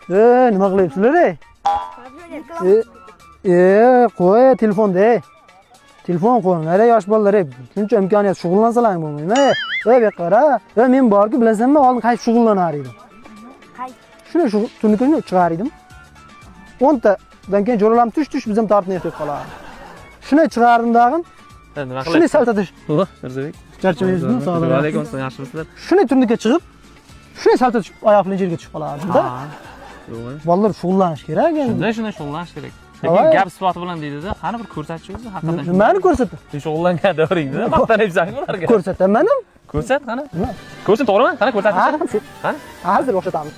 Nima qilyapsizlar ey? Qo'y telefonda. Telefon qo'y. Nara yosh bolalar ey. Shuncha imkoniyat shug'ullansalar bo'lmaymi? Ey qara. Men borku bilasanmi, oldin qaysi shug'ullanar edim. Shuni tunikini chiqar edim. 10 tadan keyin jo'ralam tush bizim tortni yetib qoladi. Shuni chiqardim dag'in. Nima qilyapsiz? Shuni saltatish. Mirzabek. Charchamayapsizmi? Sog'lik. Alaykum assalom, yaxshimisizlar? Shuni turniga chiqib, shuni saltatib oyoq bilan yerga tushib qoladi-da. Bolalar shug'ullanish kerak endi. Shunday shug'ullanish kerak. Lekin gap sifati bilan deydi-da, qani bir ko'rsatchi o'zi haqiqatan. Nimani ko'rsatdi? Shug'ullangan davringda maqtanayapsan ularga. Ko'rsataman. Ko'rsat qani? Ko'rsin, to'g'rimi? Qani ko'rsatchi. Qani? Hozir o'xshatamiz.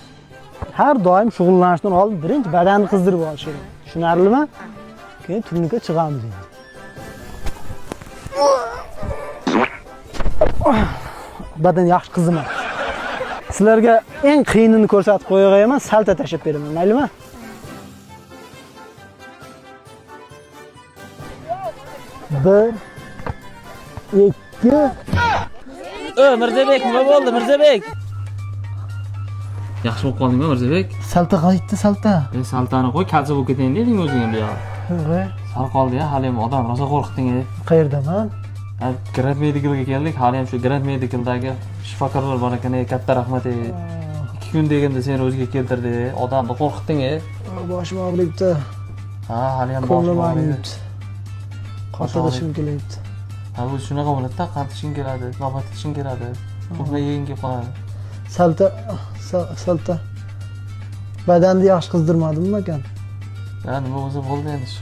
Har doim shug'ullanishdan oldin birinchi badanni qizdirib olish kerak. Tushunarlimi? Keyin turniga chiqamiz endi. Badan yaxshi qiziman. Sizlarga eng qiyinini ko'rsatib qo'yayman, salta tashib beraman, maylimi? Bir, ikki. Mirzabek, nima bo'ldi, Mirzabek? Yaxshi bo'lib qoldingmi, Mirzabek? Salta qaytdi, salta. Saltani qo'y, kalsa bo'lib ketayin deding o'zing ham bu yoq. Sal qoldi-ya, hali ham odam rosa qo'rqitding-ey. Qayerdaman? Grand Medicalga keldik, hali ham shu Grand Medicaldagi shifokorlar bor ekan, katta rahmat ey. 2 kun deganda seni o'ziga keltirdi, odamni qo'rqitding-ey. Boshim og'riyapti. Ha, hali ham boshim og'riyapti. Qotishim kelyapti. Ha, bu shunaqa bo'ladi-da, qatishing keladi, navbat etishing keladi. Bunday yeging kelib qoladi. Salta. Badanni yaxshi qizdirmadimmi ekan? Ha, nima bo'lsa bo'ldi endi shu.